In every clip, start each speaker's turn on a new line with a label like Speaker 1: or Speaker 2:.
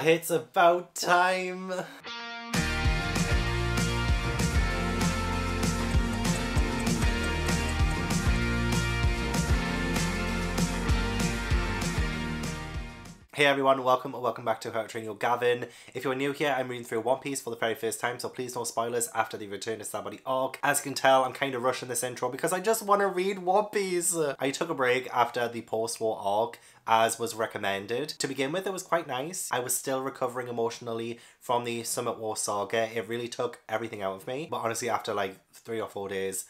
Speaker 1: It's about time. Hey everyone, welcome back to How to Train Your Gavin. If you're new here, I'm reading through One Piece for the very first time, so please no spoilers after the Return to Sabaody arc. As you can tell, I'm kind of rushing this intro because I just want to read One Piece. I took a break after the post-war arc, as was recommended. To begin with, it was quite nice. I was still recovering emotionally from the Summit War saga. It really took everything out of me. But honestly, after like 3 or 4 days,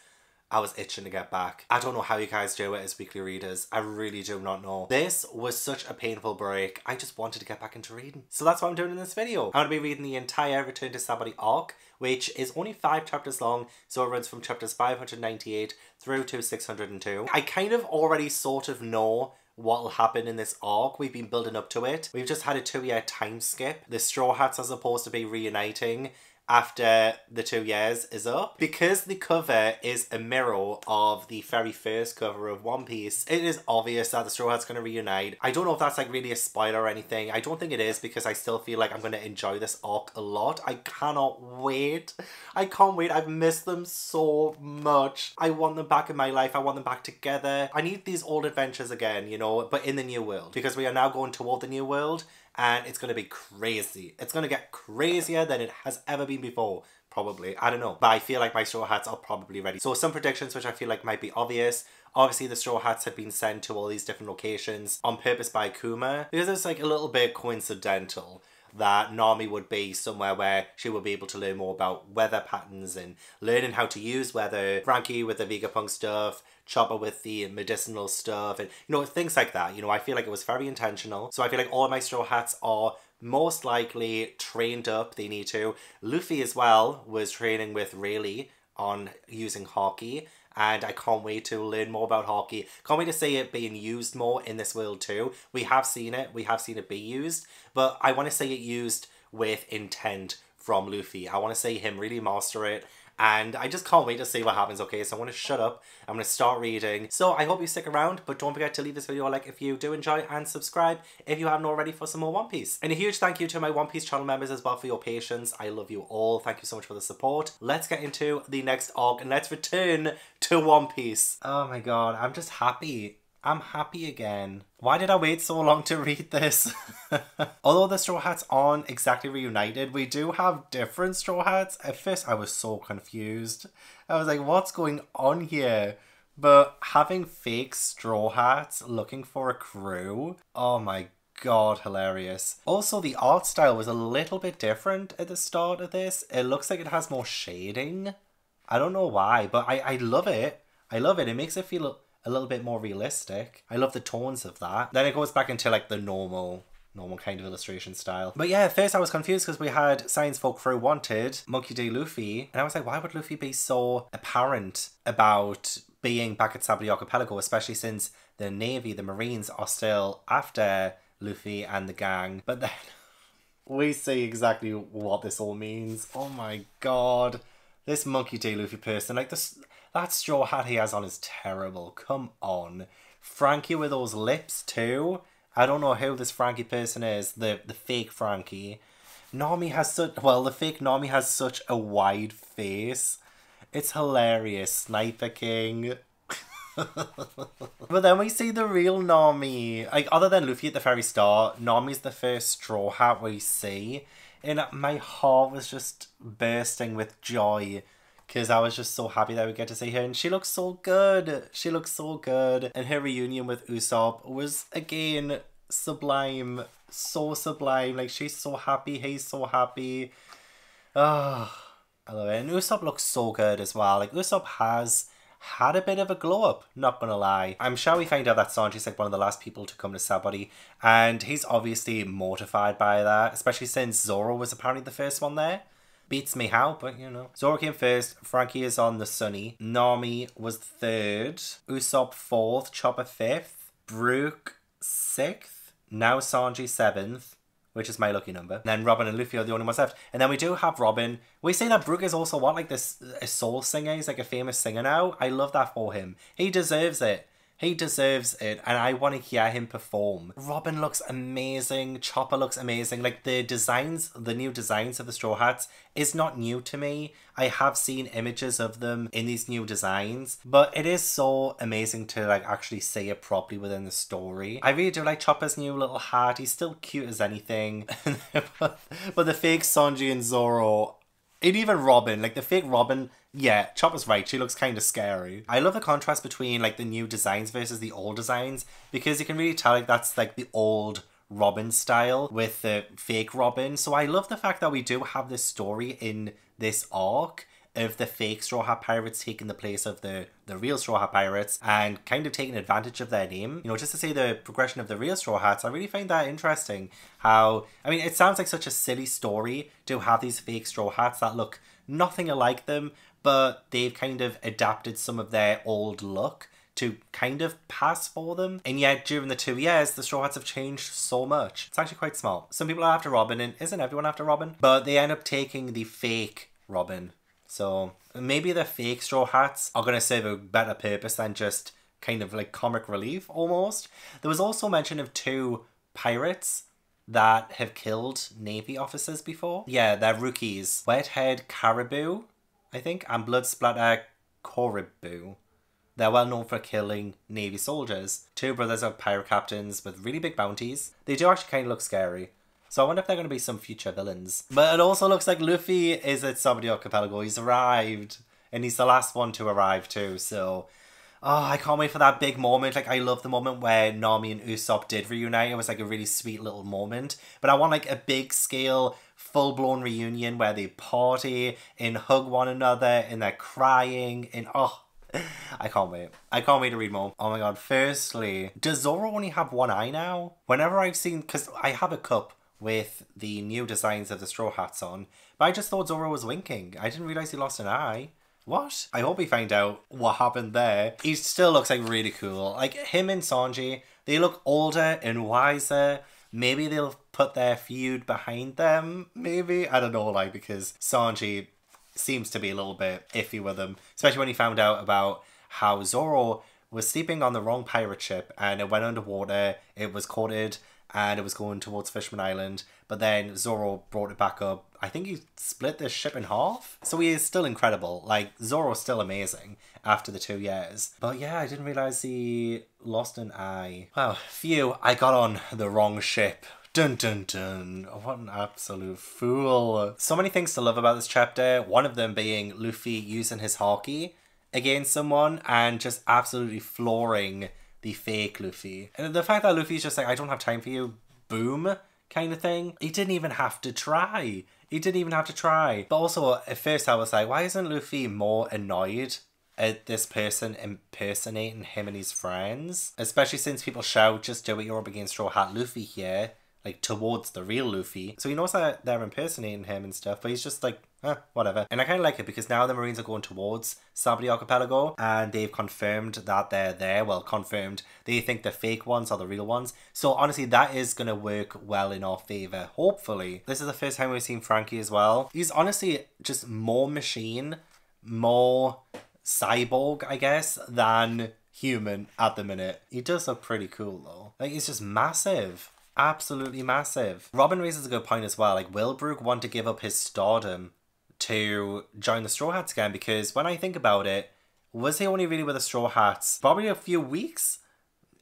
Speaker 1: I was itching to get back. I don't know how you guys do it as weekly readers. I really do not know. This was such a painful break. I just wanted to get back into reading. So that's what I'm doing in this video. I'm going to be reading the entire Return to Sabaody arc, which is only 5 chapters long, so it runs from chapters 598 through to 602. I kind of already sort of know what will happen in this arc. We've been building up to it. We've just had a 2-year time skip. The Straw Hats are supposed to be reuniting after the 2 years is up. Because the cover is a mirror of the very first cover of One Piece, it is obvious that the Straw Hat's going to reunite. I don't know if that's like really a spoiler or anything. I don't think it is, because I still feel like I'm going to enjoy this arc a lot. I cannot wait. I can't wait. I've missed them so much. I want them back in my life. I want them back together. I need these old adventures again, you know, but in the new world, because we are now going toward the new world. And it's going to be crazy. It's going to get crazier than it has ever been before. Probably. I don't know. But I feel like my Straw Hats are probably ready. So some predictions which I feel like might be obvious. Obviously the Straw Hats had been sent to all these different locations on purpose by Kuma, because it's like a little bit coincidental that Nami would be somewhere where she would be able to learn more about weather patterns and learning how to use weather. Frankie with the Vegapunk stuff, Chopper with the medicinal stuff, and you know, things like that. You know, I feel like it was very intentional. So I feel like all of my Straw Hats are most likely trained up. They need to. Luffy as well was training with Rayleigh on using Haki. And I can't wait to learn more about Haki. Can't wait to see it being used more in this world too. We have seen it. We have seen it be used. But I want to see it used with intent from Luffy. I want to see him really master it. And I just can't wait to see what happens. Okay, so I'm going to shut up. I'm going to start reading. So I hope you stick around, but don't forget to leave this video a like if you do enjoy, and subscribe if you haven't already for some more One Piece. And a huge thank you to my One Piece channel members as well for your patience. I love you all. Thank you so much for the support. Let's get into the next arc and let's return to One Piece. Oh my god, I'm just happy. I'm happy again. Why did I wait so long to read this? Although the Straw Hats aren't exactly reunited, we do have different Straw Hats. At first I was so confused. I was like, what's going on here? But having fake Straw Hats looking for a crew, oh my god, hilarious. Also, the art style was a little bit different at the start of this. It looks like it has more shading. I don't know why, but I love it. I love it. It makes it feel a little bit more realistic. I love the tones of that. Then it goes back into like the normal kind of illustration style. But yeah, at first I was confused because we had Science Folk Crew Wanted, Monkey D. Luffy, and I was like, why would Luffy be so apparent about being back at Sabaody Archipelago, especially since the Navy, the Marines, are still after Luffy and the gang. But then we see exactly what this all means. Oh my god. This Monkey D. Luffy person, like this, that straw hat he has on is terrible. Come on. Frankie with those lips too. I don't know who this Frankie person is. The fake Frankie. Nami has such... Well, the fake Nami has such a wide face. It's hilarious. Sniper King. But then we see the real Nami. Like, other than Luffy at the very start, Nami's the first straw hat we see. And my heart was just bursting with joy, because I was just so happy that we get to see her, and she looks so good. She looks so good. And her reunion with Usopp was, again, sublime. So sublime. Like, she's so happy, he's so happy. Ah, I love it. And Usopp looks so good as well. Like, Usopp has had a bit of a glow up, not gonna lie. I'm sure we find out that Sanji's like one of the last people to come to Sabaody, and he's obviously mortified by that, especially since Zoro was apparently the first one there. Beats me how, but you know. Zoro came first, Frankie is on the Sunny, Nami was third, Usopp fourth, Chopper fifth, Brook sixth, now Sanji seventh, which is my lucky number. And then Robin and Luffy are the only ones left. And then we do have Robin. We see that Brook is also what, like this, a soul singer? He's like a famous singer now. I love that for him. He deserves it. He deserves it, and I want to hear him perform. Robin looks amazing. Chopper looks amazing. Like, the designs, the new designs of the Straw Hats is not new to me. I have seen images of them in these new designs, but it is so amazing to, like, actually see it properly within the story. I really do like Chopper's new little hat. He's still cute as anything. But the fake Sanji and Zoro, and even Robin, like the fake Robin, yeah, Chopper's right, she looks kind of scary. I love the contrast between like the new designs versus the old designs, because you can really tell like that's like the old Robin style with the fake Robin. So I love the fact that we do have this story in this arc of the fake Straw Hat Pirates taking the place of the real Straw Hat Pirates and kind of taking advantage of their name. You know, just to see the progression of the real Straw Hats, I really find that interesting. How, I mean, it sounds like such a silly story to have these fake Straw Hats that look nothing alike them, but they've kind of adapted some of their old look to kind of pass for them. And yet, during the 2 years, the Straw Hats have changed so much. It's actually quite smart. Some people are after Robin, and isn't everyone after Robin? But they end up taking the fake Robin. So maybe the fake Straw Hats are going to serve a better purpose than just kind of like comic relief almost. There was also mention of 2 pirates that have killed Navy officers before. Yeah, they're rookies. Wedhead Caribou, I think, and Bloodsplatter Coribou. They're well known for killing Navy soldiers. 2 brothers are pirate captains with really big bounties. They do actually kind of look scary. So I wonder if they're going to be some future villains. But it also looks like Luffy is at Sabaody Archipelago. He's arrived. And he's the last one to arrive too. So, oh, I can't wait for that big moment. Like, I love the moment where Nami and Usopp did reunite. It was like a really sweet little moment. But I want like a big scale, full-blown reunion where they party and hug one another and they're crying. And oh, I can't wait. I can't wait to read more. Oh my god. Firstly, does Zoro only have one eye now? Whenever I've seen, because I have a cup with the new designs of the Straw Hats on, but I just thought Zoro was winking. I didn't realise he lost an eye. What? I hope we find out what happened there. He still looks like really cool. Like him and Sanji, they look older and wiser. Maybe they'll put their feud behind them. Maybe. I don't know, like, because Sanji seems to be a little bit iffy with him. Especially when he found out about how Zoro was sleeping on the wrong pirate ship and it went underwater. It was coated and it was going towards Fish-Man Island, but then Zoro brought it back up. I think he split the ship in half. So he is still incredible. Like, Zoro's still amazing after the 2 years. But yeah, I didn't realise he lost an eye. Wow, phew, I got on the wrong ship. Dun dun dun. What an absolute fool. So many things to love about this chapter. One of them being Luffy using his haki against someone and just absolutely flooring the fake Luffy. And the fact that Luffy's just like, I don't have time for you, boom, kind of thing. He didn't even have to try. He didn't even have to try. But also, at first I was like, why isn't Luffy more annoyed at this person impersonating him and his friends? Especially since people shout, just do it, you're up against Straw Hat Luffy here, like towards the real Luffy. So he knows that they're impersonating him and stuff, but he's just like, whatever. And I kind of like it because now the Marines are going towards Sabaody Archipelago and they've confirmed that they're there. Well, confirmed. They think the fake ones are the real ones. So honestly, that is going to work well in our favour, hopefully. This is the first time we've seen Frankie as well. He's honestly just more machine, more cyborg, I guess, than human at the minute. He does look pretty cool though. Like, he's just massive. Absolutely massive. Robin raises a good point as well. Like, will Brook want to give up his stardom to join the Straw Hats again? Because when I think about it, was he only really with the Straw Hats probably a few weeks,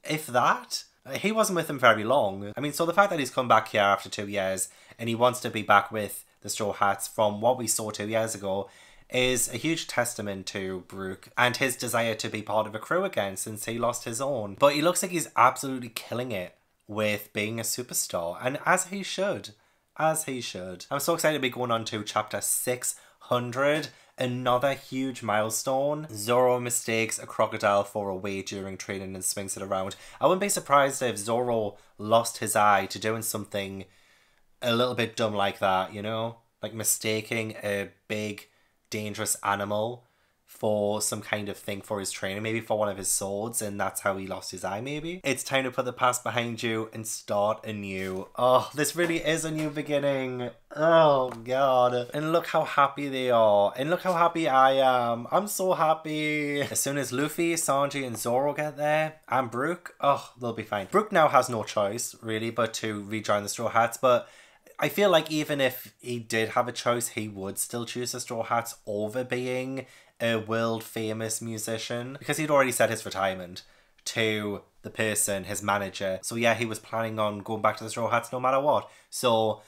Speaker 1: if that? He wasn't with them very long. I mean, so the fact that he's come back here after 2 years and he wants to be back with the Straw Hats from what we saw 2 years ago is a huge testament to Brook and his desire to be part of a crew again since he lost his own. But he looks like he's absolutely killing it with being a superstar, and as he should. As he should. I'm so excited to be going on to chapter 600. Another huge milestone. Zoro mistakes a crocodile for a weight during training and swings it around. I wouldn't be surprised if Zoro lost his eye to doing something a little bit dumb like that, you know? Like mistaking a big, dangerous animal for some kind of thing for his training, maybe for one of his swords, and that's how he lost his eye, maybe. It's time to put the past behind you and start anew. Oh, this really is a new beginning. Oh god. And look how happy they are. And look how happy I am. I'm so happy. As soon as Luffy, Sanji and Zoro get there, and Brook, oh, they'll be fine. Brook now has no choice, really, but to rejoin the Straw Hats, but I feel like even if he did have a choice, he would still choose the Straw Hats over being a world famous musician, because he'd already said his retirement to the person, his manager. So yeah, he was planning on going back to the Straw Hats no matter what. So,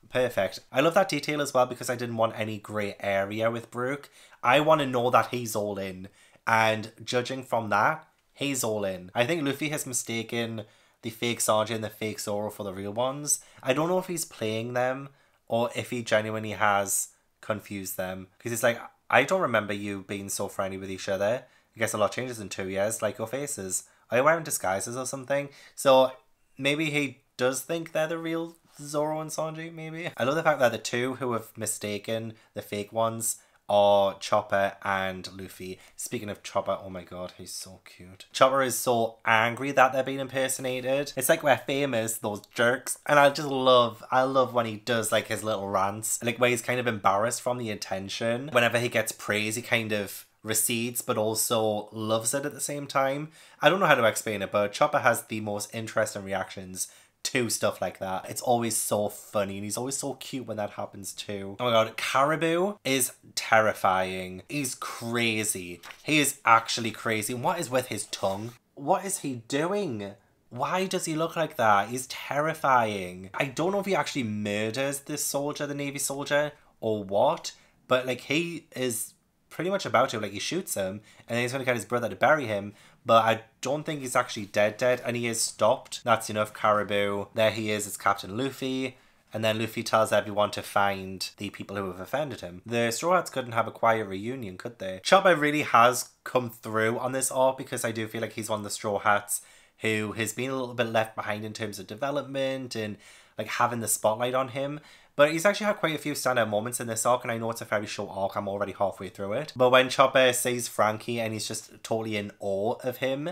Speaker 1: perfect. I love that detail as well, because I didn't want any grey area with Brook. I want to know that he's all in, and judging from that, he's all in. I think Luffy has mistaken the fake Sanji and the fake Zoro for the real ones. I don't know if he's playing them or if he genuinely has confused them, because it's like, I don't remember you being so friendly with each other. I guess a lot changes in 2 years, like your faces. Are you wearing disguises or something? So maybe he does think they're the real Zoro and Sanji, maybe? I love the fact that the two who have mistaken the fake ones are Chopper and Luffy. Speaking of Chopper, oh my god, he's so cute. Chopper is so angry that they're being impersonated. It's like we're famous, those jerks. And I love when he does like his little rants. Like where he's kind of embarrassed from the attention. Whenever he gets praise, he kind of recedes but also loves it at the same time. I don't know how to explain it, but Chopper has the most interesting reactions to stuff like that. It's always so funny, and he's always so cute when that happens too. Oh my god, Caribou is terrifying. He's crazy. He is actually crazy. What is with his tongue? What is he doing? Why does he look like that? He's terrifying. I don't know if he actually murders this soldier, the Navy soldier, or what, but like he is pretty much about to. Like he shoots him, and then he's gonna get his brother to bury him, but I don't think he's actually dead, and he is stopped. That's enough, Caribou. There he is, it's Captain Luffy. And then Luffy tells everyone to find the people who have offended him. The Straw Hats couldn't have a quiet reunion, could they? Chopper really has come through on this arc, because I do feel like he's one of the Straw Hats who has been a little bit left behind in terms of development and like having the spotlight on him. But he's actually had quite a few standout moments in this arc, and I know it's a very short arc, I'm already halfway through it. But when Chopper sees Frankie and he's just totally in awe of him,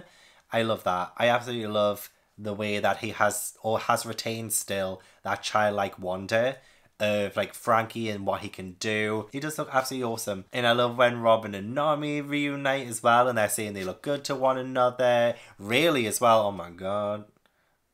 Speaker 1: I love that. I absolutely love the way that he has retained still that childlike wonder of like Frankie and what he can do. He does look absolutely awesome. And I love when Robin and Nami reunite as well, and they're saying they look good to one another. Really as well, oh my god.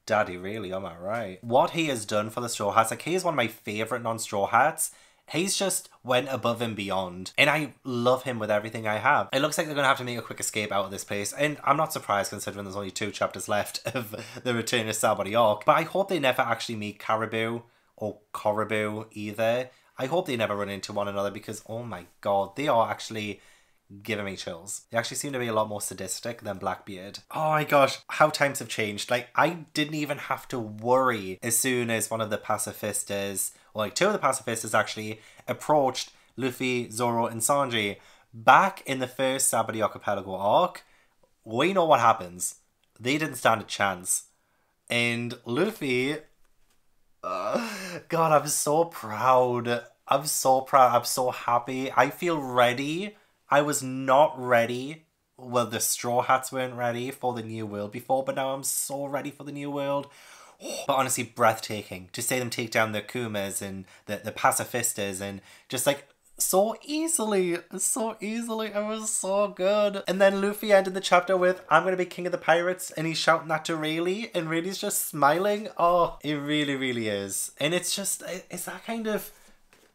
Speaker 1: Daddy, really, am I right? What he has done for the Straw Hats, like he is one of my favourite non-Straw Hats. He's just went above and beyond, and I love him with everything I have. It looks like they're going to have to make a quick escape out of this place, and I'm not surprised considering there's only 2 chapters left of the Return of Sabaody arc, but I hope they never actually meet Caribou or Coribou either. I hope they never run into one another, because oh my god, they are actually giving me chills. They actually seem to be a lot more sadistic than Blackbeard. Oh my gosh, how times have changed. Like, I didn't even have to worry as soon as one of the pacifistas, or like 2 of the pacifistas actually, approached Luffy, Zoro, and Sanji. Back in the first Sabaody Archipelago arc, we know what happens. They didn't stand a chance. And Luffy, God, I'm so proud. I'm so proud. I'm so happy. I feel ready. I was not ready. Well, the Straw Hats weren't ready for the new world before, but now I'm so ready for the new world. But honestly, breathtaking. To see them take down the Kumas and the pacifistas, and just like so easily. It was so good. And then Luffy ended the chapter with, I'm gonna be king of the pirates, and he's shouting that to Rayleigh, and Rayleigh's just smiling. Oh, it really, really is. And it's just, it's that kind of,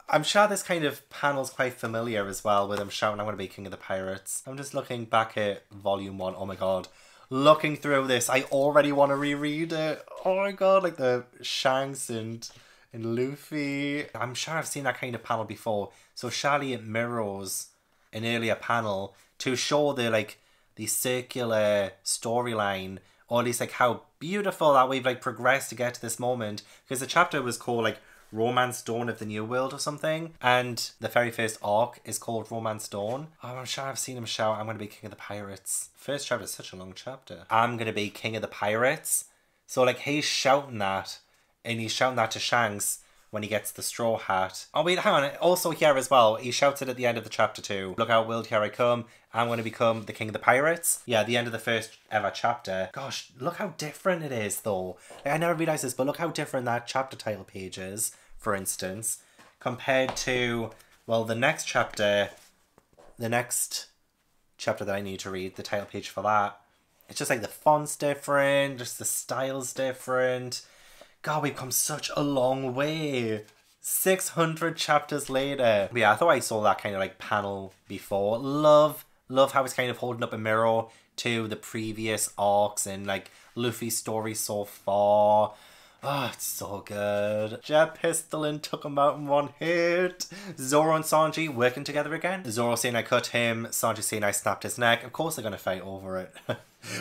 Speaker 1: I'm sure this kind of panel's quite familiar as well, with him shouting, I'm going to be king of the pirates. I'm just looking back at volume 1. Oh my god. Looking through this, I already want to reread it. Oh my god, like the Shanks and Luffy. I'm sure I've seen that kind of panel before. So surely it mirrors an earlier panel to show the circular storyline, or at least like how beautiful that we've like progressed to get to this moment. Because the chapter was called like Romance Dawn of the New World or something, and the very first arc is called Romance Dawn. Oh, I'm sure I've seen him shout, I'm going to be king of the pirates. First chapter is such a long chapter. I'm going to be king of the pirates. So like he's shouting that, and he's shouting that to Shanks when he gets the straw hat. Oh wait, hang on. Also here as well, he shouts it at the end of the chapter too. Look out, world, here I come. I'm going to become the king of the pirates. Yeah, the end of the first ever chapter. Gosh, look how different it is though. Like, I never realised this, but look how different that chapter title page is, for instance, compared to, well, the next chapter that I need to read, the title page for that. It's just like the font's different, just the style's different. God, we've come such a long way. 600 chapters later. But yeah, I thought I saw that kind of like panel before. Love how it's kind of holding up a mirror to the previous arcs and like Luffy's story so far. Oh, it's so good. Jet Pistolin took him out in one hit. Zoro and Sanji working together again. Zoro saying I cut him. Sanji saying I snapped his neck. Of course they're going to fight over it.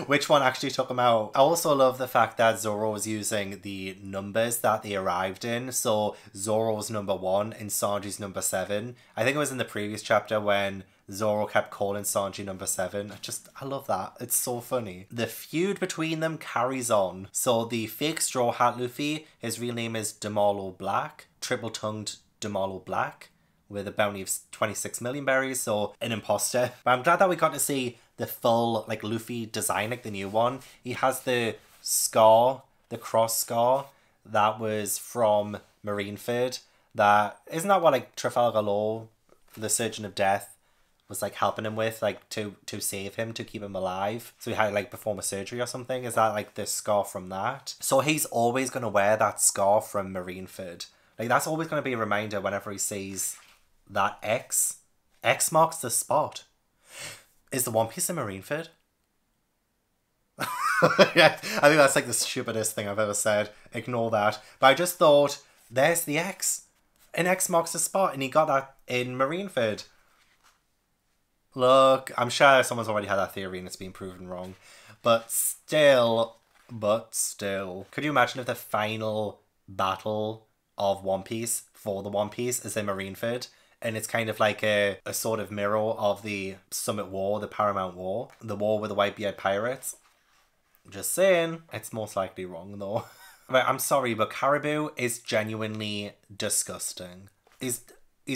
Speaker 1: Which one actually took him out? I also love the fact that Zoro was using the numbers that they arrived in. So Zoro's number 1 and Sanji's number 7. I think it was in the previous chapter when Zoro kept calling Sanji number 7. I love that. It's so funny. The feud between them carries on. So the fake Straw Hat Luffy, his real name is Demalo Black. Triple-tongued Demalo Black. With a bounty of 26 million berries, so an imposter. But I'm glad that we got to see the full like Luffy design, like the new one. He has the scar, the cross scar that was from Marineford. Isn't that what like Trafalgar Law, the Surgeon of Death, was like helping him with, like to save him, to keep him alive. So he had to like perform a surgery or something. Is that like the scar from that? So he's always gonna wear that scar from Marineford. Like that's always gonna be a reminder whenever he sees that X. X marks the spot. Is the One Piece in Marineford? Yeah, I think that's like the stupidest thing I've ever said. Ignore that. But I just thought, there's the X. An X marks the spot, and he got that in Marineford. Look, I'm sure someone's already had that theory and it's been proven wrong. But still. Could you imagine if the final battle of One Piece, for the One Piece, is in Marineford? And it's kind of like a sort of mirror of the Summit War, the Paramount War. The war with the Whitebeard pirates. Just saying. It's most likely wrong though. Right, I'm sorry, but Caribou is genuinely disgusting. He's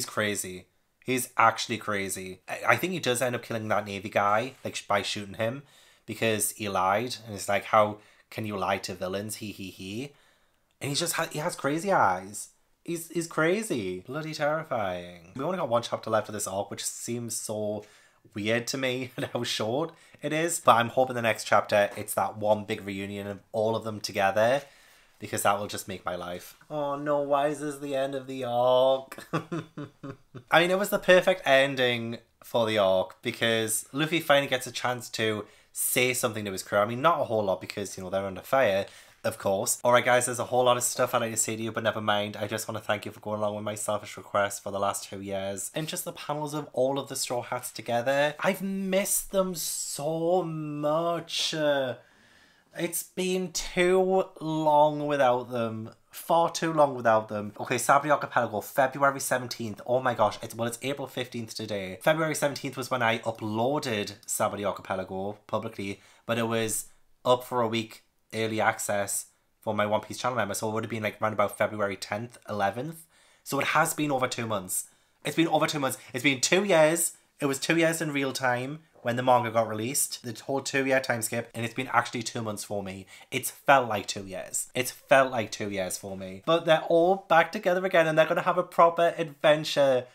Speaker 1: crazy. He's actually crazy. I think he does end up killing that Navy guy, like by shooting him. Because he lied. And it's like, how can you lie to villains? He. And he has crazy eyes. He's crazy. Bloody terrifying. We only got one chapter left of this arc, which seems so weird to me and how short it is. But I'm hoping the next chapter, it's that one big reunion of all of them together. Because that will just make my life. Oh no, why is this the end of the arc? I mean, it was the perfect ending for the arc. Because Luffy finally gets a chance to say something to his crew. I mean, not a whole lot because, you know, they're under fire. Of course. Alright guys, there's a whole lot of stuff I'd like to say to you, but never mind. I just want to thank you for going along with my selfish request for the last 2 years. And just the panels of all of the Straw Hats together. I've missed them so much. It's been too long without them. Far too long without them. Okay, Sabaody Archipelago, February 17th. Oh my gosh, it's April 15th today. February 17th was when I uploaded Sabaody Archipelago publicly, but it was up for a week early access for my One Piece channel members, so it would have been like around about February 10th, 11th. So it has been over 2 months. It's been over 2 months. It's been 2 years. It was 2 years in real time when the manga got released. The whole 2-year time skip, and it's been actually 2 months for me. It's felt like 2 years. It's felt like 2 years for me. But they're all back together again, and they're going to have a proper adventure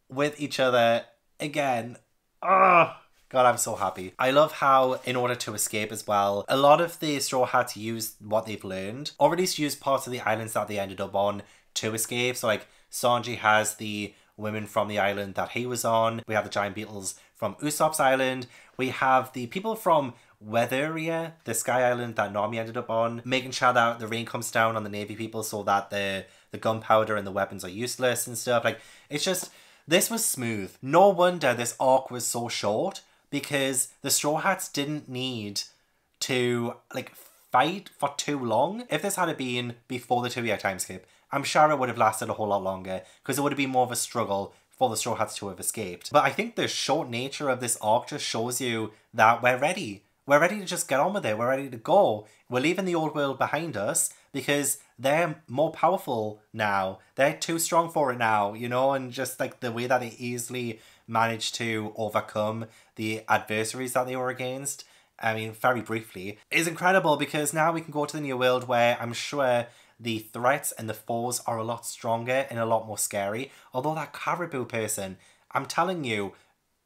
Speaker 1: with each other again. Ugh. God, I'm so happy. I love how, in order to escape as well, a lot of the Straw Hats use what they've learned, or at least use parts of the islands that they ended up on to escape. So like, Sanji has the women from the island that he was on. We have the giant beetles from Usopp's island. We have the people from Weatheria, the sky island that Nami ended up on, making sure that the rain comes down on the Navy people so that the gunpowder and the weapons are useless and stuff. Like, it's just, this was smooth. No wonder this arc was so short. Because the Straw Hats didn't need to, like, fight for too long. If this had been before the 2-year time skip, I'm sure it would have lasted a whole lot longer. Because it would have been more of a struggle for the Straw Hats to have escaped. But I think the short nature of this arc just shows you that we're ready. We're ready to just get on with it. We're ready to go. We're leaving the old world behind us. Because they're more powerful now. They're too strong for it now, you know, and just like the way that they easily managed to overcome the adversaries that they were against, I mean, very briefly, is incredible, because now we can go to the new world where I'm sure the threats and the foes are a lot stronger and a lot more scary. Although that caribou person, I'm telling you,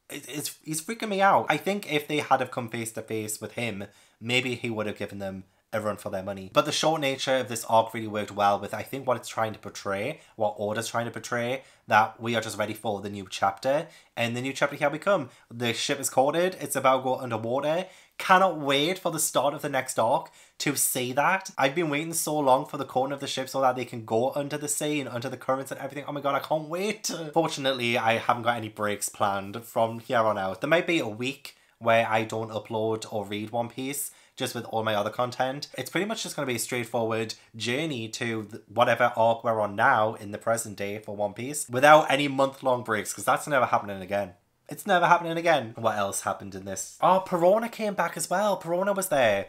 Speaker 1: he's freaking me out. I think if they had have come face to face with him, maybe he would have given them a run for their money. But the short nature of this arc really worked well with, I think, what it's trying to portray, what Order's trying to portray, that we are just ready for the new chapter. And the new chapter, here we come. The ship is coated. It's about to go underwater. Cannot wait for the start of the next arc to see that. I've been waiting so long for the coating of the ship so that they can go under the sea and under the currents and everything. Oh my god, I can't wait. Fortunately, I haven't got any breaks planned from here on out. There might be a week where I don't upload or read One Piece, just with all my other content. It's pretty much just going to be a straightforward journey to whatever arc we're on now in the present day for One Piece, without any month-long breaks, because that's never happening again. It's never happening again. What else happened in this? Oh, Perona came back as well. Perona was there.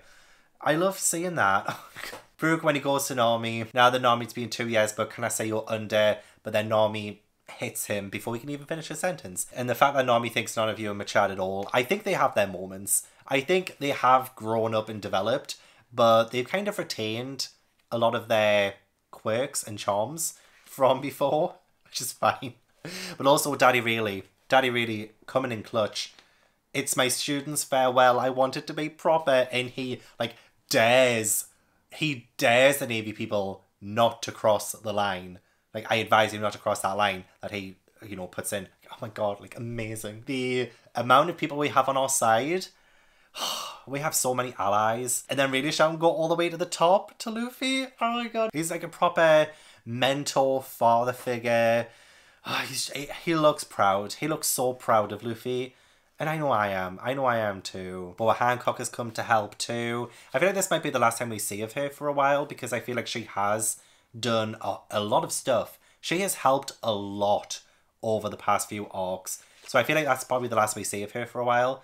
Speaker 1: I love seeing that. Brooke, when he goes to Nami, now that Nami's been 2 years, but can I say you're under, but then Nami hits him before he can even finish his sentence. And the fact that Nami thinks none of you are matured at all, I think they have their moments. I think they have grown up and developed, but they've kind of retained a lot of their quirks and charms from before, which is fine. But also Daddy really coming in clutch. It's my students' farewell. I want it to be proper. And he like dares the Navy people not to cross the line. Like, I advise him not to cross that line that he, you know, puts in. Oh my god, like, amazing. The amount of people we have on our side. We have so many allies. And then really shall go all the way to the top to Luffy. Oh my god. He's like a proper mentor, father figure. Oh, he looks proud. He looks so proud of Luffy. And I know I am. I know I am too. Boa Hancock has come to help too. I feel like this might be the last time we see of her for a while, because I feel like she has done a lot of stuff. She has helped a lot over the past few arcs. So I feel like that's probably the last we see of her for a while.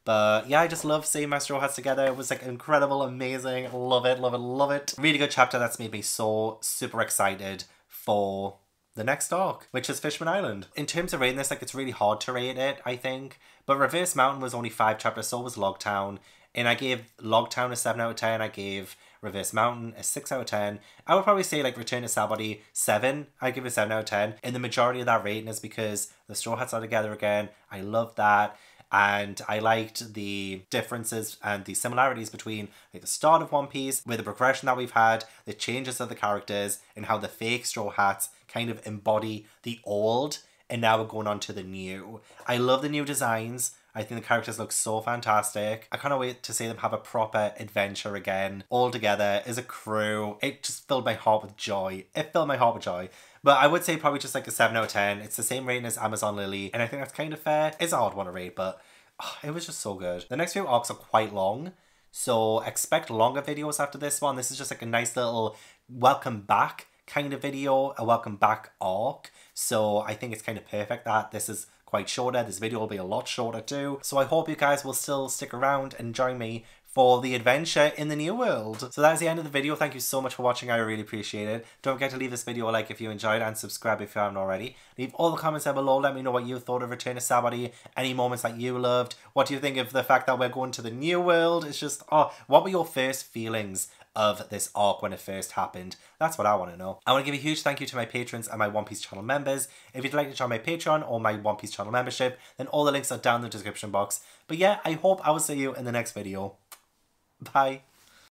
Speaker 1: But yeah, I just love seeing my Straw Hats together. It was like incredible, amazing. Love it, love it, love it. Really good chapter that's made me so super excited for the next arc, which is Fish-Man Island. In terms of rating this, like, it's really hard to rate it, I think. But Reverse Mountain was only 5 chapters, so was Logtown. And I gave Logtown a 7 out of 10. I gave Reverse Mountain a 6 out of 10. I would probably say, like, Return to Sabaody 7. I give it a 7 out of 10. And the majority of that rating is because the Straw Hats are together again. I love that. And I liked the differences and the similarities between, like, the start of One Piece, with the progression that we've had, the changes of the characters, and how the fake Straw Hats kind of embody the old, and now we're going on to the new. I love the new designs. I think the characters look so fantastic. I can't wait to see them have a proper adventure again, all together as a crew. It just filled my heart with joy. It filled my heart with joy. But I would say probably just like a 7 out of 10. It's the same rating as Amazon Lily, and I think that's kind of fair. It's a hard one to rate, but it was just so good. The next few arcs are quite long, so expect longer videos after this one. This is just like a nice little welcome back kind of video, a welcome back arc. So I think it's kind of perfect that this is quite shorter. This video will be a lot shorter too. So I hope you guys will still stick around and join me for the adventure in the new world. So that is the end of the video. Thank you so much for watching. I really appreciate it. Don't forget to leave this video a like if you enjoyed, and subscribe if you haven't already. Leave all the comments down below. Let me know what you thought of Return to Sabaody. Any moments that you loved. What do you think of the fact that we're going to the new world? It's just, what were your first feelings of this arc when it first happened? That's what I want to know. I want to give a huge thank you to my patrons and my One Piece channel members. If you'd like to join my Patreon or my One Piece channel membership, then all the links are down in the description box. But yeah, I hope I will see you in the next video. Bye.